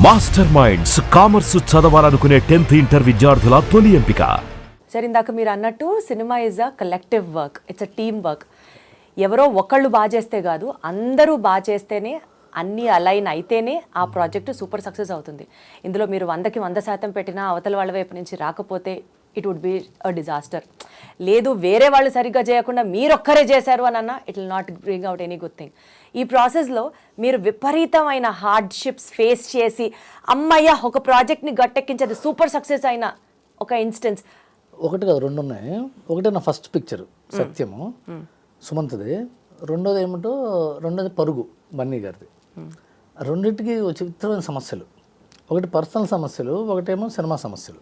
Master minds commerce చదవాలనుకునే 10th inter విద్యార్థుల తొలి ఎంపిక. సరే, ఇందాక మీరు అన్నట్టు cinema is a collective work, it's a team work. ఎవరో ఒకళ్ళు బాగా చేస్తే కాదు, అందరూ బాగా చేస్తేనే, అన్నీ అలైన్ అయితేనే ఆ ప్రాజెక్టు సూపర్ సక్సెస్ అవుతుంది. ఇందులో మీరు 100కి 100% పెట్టినా అవతల వాళ్ళ వైపు నుంచి రాకపోతే it would be a disaster. లేదు, వేరే వాళ్ళు సరిగ్గా చేయకుండా మీరొక్కరే చేశారు అని అన్నా it will not bring out any good thing. ఈ ప్రాసెస్లో మీరు విపరీతమైన హార్డ్షిప్స్ ఫేస్ చేసి అమ్మయ్య ఒక ప్రాజెక్ట్ని గట్టెక్కించేది సూపర్ సక్సెస్ అయిన ఒక ఇన్స్టెన్స్. ఒకటి కాదు, రెండు ఉన్నాయి. ఒకటి నా ఫస్ట్ పిక్చర్ సత్యము, సుమంత్ది. రెండోది పరుగు, బన్నీ గారిది. రెండింటికి విచిత్రమైన సమస్యలు. ఒకటి పర్సనల్ సమస్యలు, ఒకటేమో సినిమా సమస్యలు.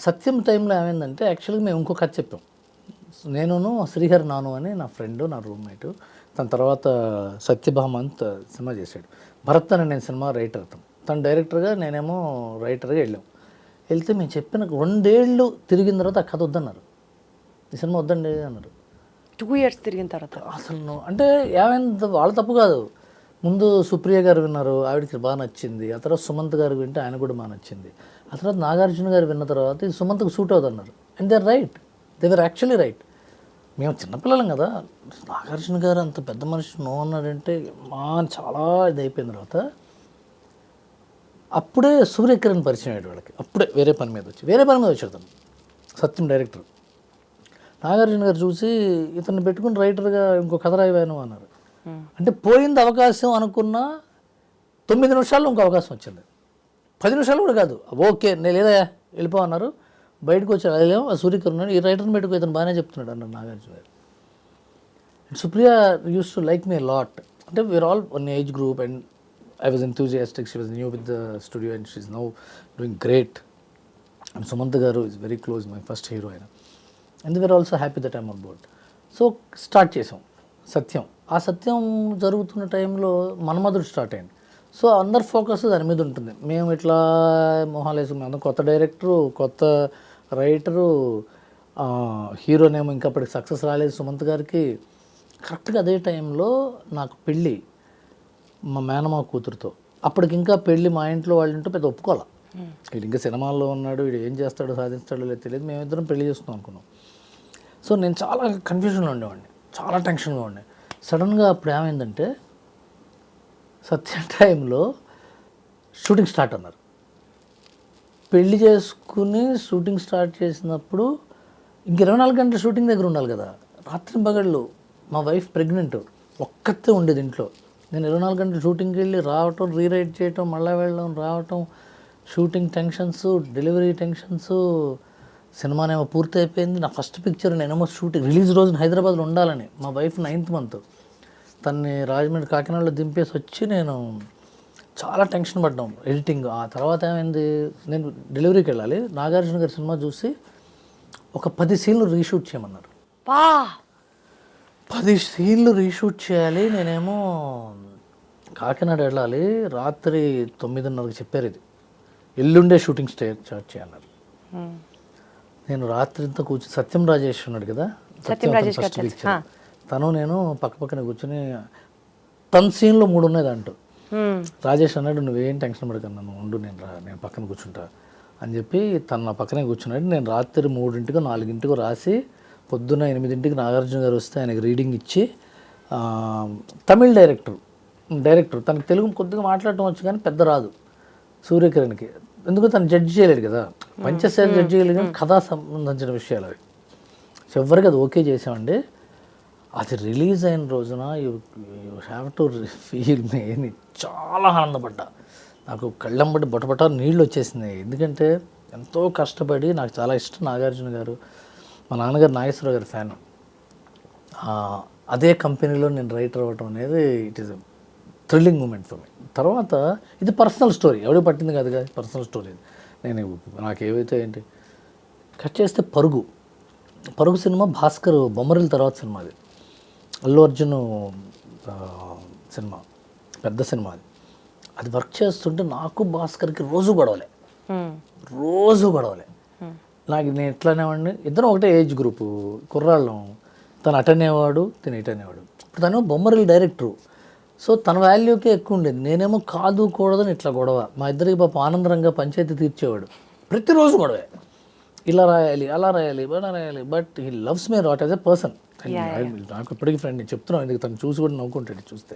సత్యం టైంలో ఏమైందంటే, యాక్చువల్గా మేము ఇంకో కథ చెప్పాం. నేనును శ్రీహరి నాను అని నా ఫ్రెండ్, నా రూమ్మేటు. తన తర్వాత సత్యభామ అంత సినిమా చేశాడు. భరత్ అని నేను సినిమా రైటర్, తను డైరెక్టర్గా, నేనేమో రైటర్గా వెళ్ళాం. వెళ్తే మేము చెప్పిన 2 ఏళ్ళు తిరిగిన తర్వాత ఆ కథ వద్దన్నారు. ఈ సినిమా వద్దండి అన్నారు. 2 years తిరిగిన తర్వాత అసలు అంటే ఏమైంది, వాళ్ళ తప్పు కాదు. ముందు సుప్రియ గారు విన్నారు, ఆవిడకి బాగా నచ్చింది. ఆ తర్వాత సుమంత్ గారు వింటే ఆయన కూడా బాగా నచ్చింది. ఆ తర్వాత నాగార్జున గారు విన్న తర్వాత ఇది సుమంత్కి సూట్ అవుతున్నారు. And they are right, they were actually right. మేము చిన్నపిల్లలం కదా, నాగార్జున గారు అంత పెద్ద మనిషి నో అన్నాడంటే చాలా ఇది అయిపోయిన తర్వాత అప్పుడే సూర్యకిరణ్ పరిచయం అయ్యాడు వాళ్ళకి. అప్పుడే వేరే పని మీద వచ్చాడు తను, సత్యం డైరెక్టర్. నాగార్జున గారు చూసి ఇతన్ని పెట్టుకుని రైటర్గా ఇంకో కథ రాయవాను అన్నారు. అంటే పోయింది అవకాశం అనుకున్న 9 నిమిషాల్లో ఇంకో అవకాశం వచ్చింది. 10 నిమిషాలు కూడా కాదు. ఓకే, నేను లేదా వెళ్ళిపో అన్నారు. బయటకు వచ్చాడు. అదేమో ఆ సూర్యకిరణ్, ఈ రైటర్ని పెట్టుకు ఇతను బాగానే చెప్తున్నాడు అన్నారు Nagarjuna garu. Supriya use to like me lot. అంటే we are all one age group and I was enthusiastic. She was new with the studio and she's now doing great. And Sumantha garu is very close, my first heroine. And they were also happy that I'm on board. So start చేసాం సత్యం. ఆ సత్యం జరుగుతున్న టైంలో మన్మధుడు start అయింది. So అందరు focus దాని మీద ఉంటుంది. మేము ఇట్లా మొహాలేసు, మేము కొత్త డైరెక్టరు, కొత్త రైటరు, హీరోనేమో ఇంకా అప్పటికి సక్సెస్ రాలేదు సుమంత్ గారికి. కరెక్ట్గా అదే టైంలో నాకు పెళ్ళి మా మేనమా కూతురుతో. అప్పటికి ఇంకా పెళ్ళి మా ఇంట్లో వాళ్ళు ఉంటే పెద్ద ఒప్పుకోవాలి. వీడు ఇంకా సినిమాల్లో ఉన్నాడు, వీడు ఏం చేస్తాడో సాధిస్తాడో లేదు తెలియదు. మేమిద్దరం పెళ్లి చేసుకుందాం అనుకున్నాం. సో నేను చాలా కన్ఫ్యూజన్లో ఉండేవాడిని, చాలా టెన్షన్గా ఉండే. సడన్గా అప్పుడు ఏమైందంటే, సత్యం టైంలో షూటింగ్ స్టార్ట్ అన్నారు. పెళ్లి చేసుకుని షూటింగ్ స్టార్ట్ చేసినప్పుడు ఇంక 24 గంటల షూటింగ్ దగ్గర ఉండాలి కదా. రాత్రి పగళ్ళు మా వైఫ్ ప్రెగ్నెంట్, ఒక్కతే ఉండేది ఇంట్లో. నేను 24 గంటలు షూటింగ్కి వెళ్ళి రావటం, రీరైట్ చేయటం, మళ్ళీ వెళ్ళడం, రావటం, షూటింగ్ టెన్షన్స్, డెలివరీ టెన్షన్స్. సినిమానేమో పూర్తి అయిపోయింది. నా ఫస్ట్ పిక్చర్ నేనేమో షూటింగ్ రిలీజ్ రోజున హైదరాబాద్లో ఉండాలని. మా వైఫ్ 9th month, తన్ని రాజమండ్రి కాకినాడలో దింపేసి వచ్చి నేను చాలా టెన్షన్ పడ్డాం ఎడిటింగ్. ఆ తర్వాత ఏమైంది, నేను డెలివరీకి వెళ్ళాలి. నాగార్జున గారి సినిమా చూసి ఒక 10 సీన్లు రీషూట్ చేయమన్నారు. 10 సీన్లు రీషూట్ చేయాలి. నేనేమో కాకినాడ వెళ్ళాలి. రాత్రి 9:30కి చెప్పారు, ఇది ఎల్లుండే షూటింగ్ స్టార్ట్ చేయన్నారు. నేను రాత్రి అంతా కూర్చొని, సత్యం రాజేష్ ఉన్నాడు కదా, ఫస్ట్ పిక్చర్, తను నేను పక్కన కూర్చొని, తన సీన్లో 3 ఉన్నాయి దాంట్లో. రాజేష్ అన్నాడు, నువ్వేం టెన్షన్ పడకన్నా, నువ్వు ఉండు, నేను పక్కన కూర్చుంటా అని చెప్పి తను నా పక్కనే కూర్చున్నాడు. నేను రాత్రి 3ంటికో 4ంటికో రాసి పొద్దున్న 8ంటికి నాగార్జున గారు వస్తే ఆయనకి రీడింగ్ ఇచ్చి, తమిళ్ డైరెక్టర్ తనకు తెలుగు కొద్దిగా మాట్లాడటం వచ్చు కానీ పెద్ద రాదు సూర్యకిరణ్కి. ఎందుకు తను జడ్జి చేయలేడు కదా, పంచశైలి జడ్జి చేయలేదు కానీ కథా సంబంధించిన విషయాలు అవి. చివరికి అది ఓకే చేసామండి. అది రిలీజ్ అయిన రోజున యూ హ్యావ్ టు ఫీల్ మీ, చాలా ఆనందపడ్డా. నాకు కళ్ళంబడి బొటబొట నీళ్ళు వచ్చేసినాయి. ఎందుకంటే ఎంతో కష్టపడి, నాకు చాలా ఇష్టం నాగార్జున గారు, మా నాన్నగారు నాగేశ్వరరావు గారి ఫ్యాన్. అదే కంపెనీలో నేను రైటర్ అవ్వటం అనేది it is thrilling moment for me. తర్వాత ఇది పర్సనల్ స్టోరీ, ఎవరికి పట్టింది కాదు కదా, పర్సనల్ స్టోరీ. నేను నాకు ఏవైతే ఏంటి కట్ చేస్తే పరుగు సినిమా భాస్కర్ బొమ్మరిల తర్వాత సినిమా. అది అల్లు అర్జున్ సినిమా, పెద్ద సినిమా. అది వర్క్ చేస్తుంటే నాకు భాస్కర్కి రోజు గొడవలే. నాకు నేను ఎట్లానే వాడిని, ఇద్దరం ఒకటే ఏజ్ గ్రూపు, కుర్రాళ్ళం. తను అటెండ్ అయ్యేవాడు, తను ఇటు అనేవాడు. ఇప్పుడు తను బొమ్మరిల్ డైరెక్టరు. సో తన వాల్యూకే ఎక్కువ ఉండేది, నేనేమో కాదు కూడదని ఇట్లా గొడవ. మా ఇద్దరికి పాప ఆనందరంగా పంచాయతీ తీర్చేవాడు. ప్రతిరోజు గొడవే, ఇలా రాయాలి అలా రాయాలి ఇలా రాయాలి. But he loves me not as a person. నాకు ఇప్పటికీ ఫ్రెండ్, నేను చెప్తున్నాను ఎందుకు, తను చూసి కూడా నవ్వుకుంటాడు చూస్తే.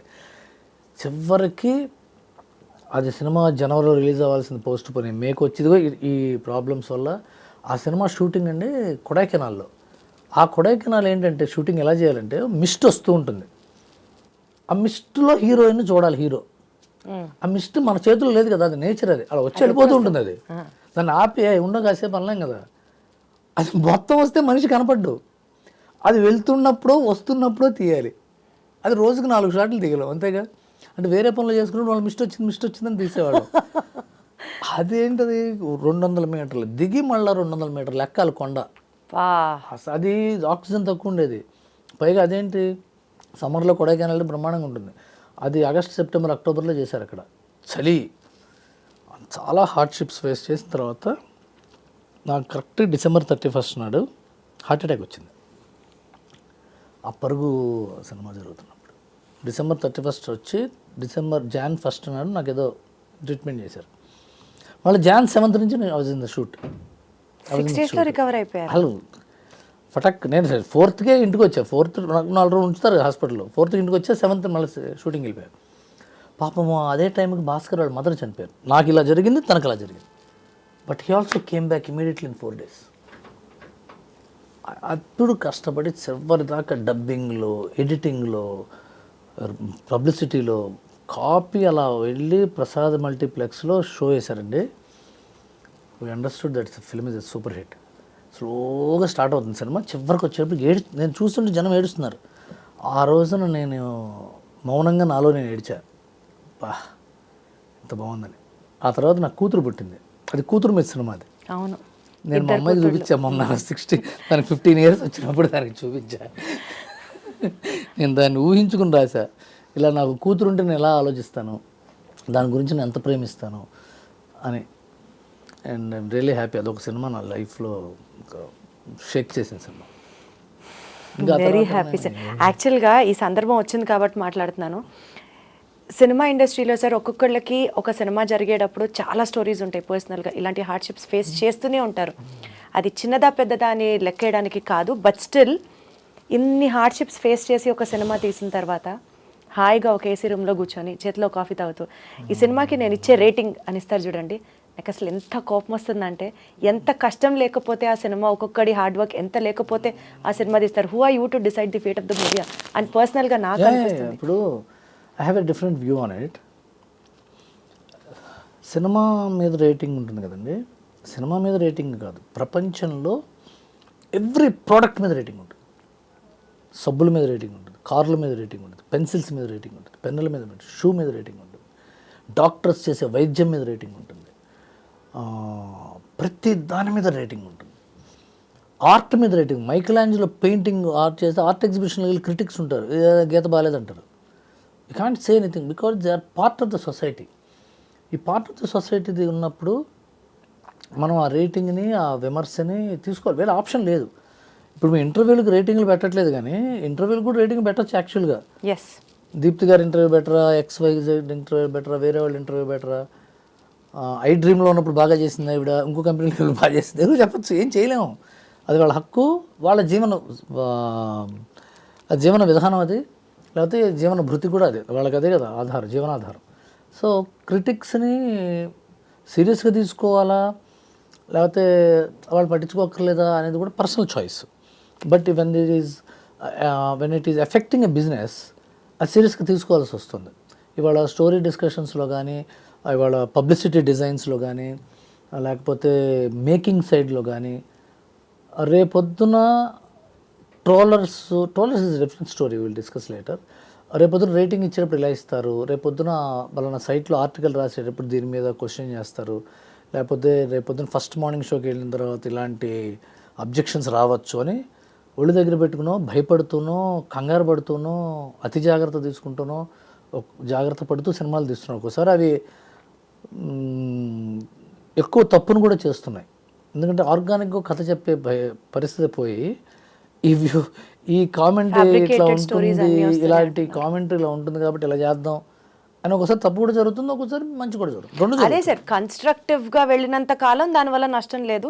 చివరికి అది సినిమా జనవరిలో రిలీజ్ అవ్వాల్సింది పోస్ట్ పోయి మేకు వచ్చేదిగో ఈ ప్రాబ్లమ్స్ వల్ల. ఆ సినిమా షూటింగ్ అండి కొడైకెనాల్లో. ఆ కొడైకెనాల్ ఏంటంటే షూటింగ్ ఎలా చేయాలంటే మిస్ట్ వస్తూ ఉంటుంది, ఆ మిస్ట్లో హీరోయిన్ చూడాలి హీరో. ఆ మిస్ట్ మన చేతుల్లో లేదు కదా, అది నేచర్, అది అలా వచ్చి వెళ్ళిపోతూ ఉంటుంది. అది దాన్ని ఆపి ఉండ కాసేపు అనలేం కదా. అది మొత్తం వస్తే మనిషి కనపడ్డు, అది వెళ్తున్నప్పుడు వస్తున్నప్పుడు తీయాలి. అది రోజుకి 4 షాట్లు తీయలేం అంతేగా. అంటే వేరే పనులు చేసుకుని వాళ్ళు మిస్ట్ వచ్చిందని తీసేవాడు. అదేంటది 200 మీటర్లు దిగి మళ్ళీ 200 మీటర్లు ఎక్కాలి కొండ. అది ఆక్సిజన్ తక్కువ ఉండేది. పైగా అదేంటి సమ్మర్లో కొడైకెనాల్ బ్రహ్మాండంగా ఉంటుంది. అది ఆగస్ట్ సెప్టెంబర్ అక్టోబర్లో చేశారు అక్కడ, చలి. చాలా హార్డ్షిప్స్ ఫేస్ చేసిన తర్వాత నాకు కరెక్ట్ December 31 నాడు హార్ట్ అటాక్ వచ్చింది. ఆ పరుగు సినిమా జరుగుతున్నప్పుడు December 31 వచ్చి Jan 1 నాడు నాకు ఏదో ట్రీట్మెంట్ చేశారు. మళ్ళీ Jan 7 నుంచి నేను వాజ్ ఇన్ ద షూట్. 6 daysలో రికవర్ అయిపోయారు. హలో ఫటక్, నేను 4th ఇంటికి వచ్చా. 4th నాకు 4 రోజులు ఉంచుతారు హాస్పిటల్లో. 4th ఇంటికి వచ్చా, 7th మళ్ళీ షూటింగ్ వెళ్ళిపోయారు. పాపం అదే టైంకి భాస్కర్ వాళ్ళ మదర్ చనిపోయారు. నాకు ఇలా జరిగింది, తనకు ఇలా జరిగింది. But he also came back immediately in 4 days. అప్పుడు కష్టపడి చివరి దాకా డబ్బింగ్లో, ఎడిటింగ్లో, పబ్లిసిటీలో కాపీ అలా వెళ్ళి ప్రసాద్ మల్టీప్లెక్స్లో షో వేశారండి. We understood that film is a super hit. స్లోగా స్టార్ట్ అవుతుంది సినిమా. చివరికి వచ్చేటప్పుడు నేను చూస్తుంటే జనం ఏడుస్తున్నారు. ఆ రోజున నేను మౌనంగా నాలో నేను ఏడ్చా, బా ఎంత బాగుందని. ఆ తర్వాత నాకు కూతురు పుట్టింది. అది కూతురు మీద సినిమా. అది అవును, నేను మా అమ్మాయికి చూపించా. మొన్న 60 దానికి 15 years వచ్చినప్పుడు దానికి చూపించా. నేను దాన్ని ఊహించుకుని రాసా, ఇలా నాకు కూతురు ఉంటే నేను ఎలా ఆలోచిస్తాను, దాని గురించి నేను ఎంత ప్రేమిస్తాను అని. And I'm really happy. అదొక సినిమా నా లైఫ్లో షేక్ చేసిన సినిమా. Very happy sir. యాక్చువల్గా ఈ సందర్భం వచ్చింది కాబట్టి మాట్లాడుతున్నాను. సినిమా ఇండస్ట్రీలో సార్ ఒక్కొక్కళ్ళకి ఒక సినిమా జరిగేటప్పుడు చాలా స్టోరీస్ ఉంటాయి పర్సనల్గా. ఇలాంటి హార్డ్షిప్స్ ఫేస్ చేస్తూనే ఉంటారు. అది చిన్నదా పెద్దదా అని లెక్కేయడానికి కాదు, బట్ స్టిల్ ఇన్ని హార్డ్షిప్స్ ఫేస్ చేసి ఒక సినిమా తీసిన తర్వాత హాయిగా ఒక ఏసీ రూమ్లో కూర్చొని చేతిలో కాఫీ తాగుతూ ఈ సినిమాకి నేను ఇచ్చే రేటింగ్ అని ఇస్తారు చూడండి. నాకు అసలు ఎంత కోపం వస్తుందంటే, ఎంత కష్టం లేకపోతే ఆ సినిమా, ఒక్కొక్కడి హార్డ్ వర్క్ ఎంత లేకపోతే ఆ సినిమా తీస్తారు. Who are you to decide the fate of the movie అని పర్సనల్గా నాకు అనిపిస్తుంది. ఇప్పుడు I have a different view on it. Cinema మీద రేటింగ్ ఉంటుంది కదండి, సినిమా మీద రేటింగ్ కాదు, ప్రపంచంలో ఎవ్రీ ప్రోడక్ట్ మీద రేటింగ్ ఉంటుంది. సబ్బుల మీద రేటింగ్ ఉంటుంది, కార్ల మీద రేటింగ్ ఉంటుంది, పెన్సిల్స్ మీద రేటింగ్ ఉంటుంది, పెన్నుల మీద ఉంటుంది, షూ మీద రేటింగ్ ఉంటుంది, డాక్టర్స్ చేసే వైద్యం మీద రేటింగ్ ఉంటుంది, ప్రతి దాని మీద రేటింగ్ ఉంటుంది. ఆర్ట్ మీద rating, Michael Angelo painting art చేస్తే ఆర్ట్ ఎగ్జిబిషన్లో వెళ్ళి క్రిటిక్స్ ఉంటారు, గీత బాగాలేదంటారు. You can't say anything because they are part of the society. ఈ పార్ట్ ఆఫ్ ద సొసైటీది ఉన్నప్పుడు మనం ఆ రేటింగ్ని, ఆ విమర్శని తీసుకోవాలి, వేరే ఆప్షన్ లేదు. ఇప్పుడు మీ ఇంటర్వ్యూలకు రేటింగ్లు పెట్టట్లేదు, కానీ ఇంటర్వ్యూలకు కూడా రేటింగ్ పెట్టచ్చు యాక్చువల్గా. ఎస్, దీప్తి గారి ఇంటర్వ్యూ బెటరా, XYZ ఇంటర్వ్యూ బెటరా, వేరే వాళ్ళ ఇంటర్వ్యూ బెటరా, ఐ డ్రీమ్లో ఉన్నప్పుడు బాగా చేసింది ఆవిడ, ఇంకో కంపెనీలో బాగా చేసింది, ఏదో చెప్పచ్చు, ఏం చేయలేము. అది వాళ్ళ హక్కు, వాళ్ళ జీవన విధానం అది, లేకపోతే జీవన భృతి కూడా అదే, వాళ్ళకి అదే కదా ఆధారం, జీవనాధారం. సో క్రిటిక్స్ని సీరియస్గా తీసుకోవాలా లేకపోతే వాళ్ళు పట్టించుకోకర్లేదా అనేది కూడా personal choice. But when it is affecting a business, అది సీరియస్గా తీసుకోవాల్సి వస్తుంది. ఇవాళ స్టోరీ డిస్కషన్స్లో కానీ, ఇవాళ పబ్లిసిటీ డిజైన్స్లో కానీ, లేకపోతే మేకింగ్ సైడ్లో కానీ, రేపొద్దున trollers is different story, will discuss later. రేపొద్దున రేటింగ్ ఇచ్చేటప్పుడు ఇలా ఇస్తారు, రేపొద్దున వాళ్ళ సైట్లో ఆర్టికల్ రాసేటప్పుడు దీని మీద క్వశ్చన్ చేస్తారు, లేకపోతే రేపొద్దున ఫస్ట్ మార్నింగ్ షోకి వెళ్ళిన తర్వాత ఇలాంటి అబ్జెక్షన్స్ రావచ్చు అని ఒళ్ళు దగ్గర పెట్టుకునో, భయపడుతూనో, కంగారు పడుతూనో, అతి జాగ్రత్త తీసుకుంటూనో, జాగ్రత్త పడుతూ సినిమాలు తీస్తున్నాయి. ఒక్కోసారి అవి ఎక్కువ తప్పును కూడా చేస్తున్నాయి. ఎందుకంటే ఆర్గానిక్గా కథ చెప్పే పరిస్థితి పోయి ఈ కామెంటరీ Fabricated ఇట్లా stories ఉంటుంది, అన్నీ వస్తున్నాయి ఇలాంటి కామెంటరీ ఇలా ఉంటుంది కాబట్టి ఇలా చేద్దాం అని ఒకసారి తప్పు కూడా జరుగుతుంది, ఒకసారి మంచి కూడా జరుగుతుంది, రెండు అదే సార్, కన్స్ట్రక్టివ్గా వెళ్ళినంత కాలం దానివల్ల నష్టం లేదు,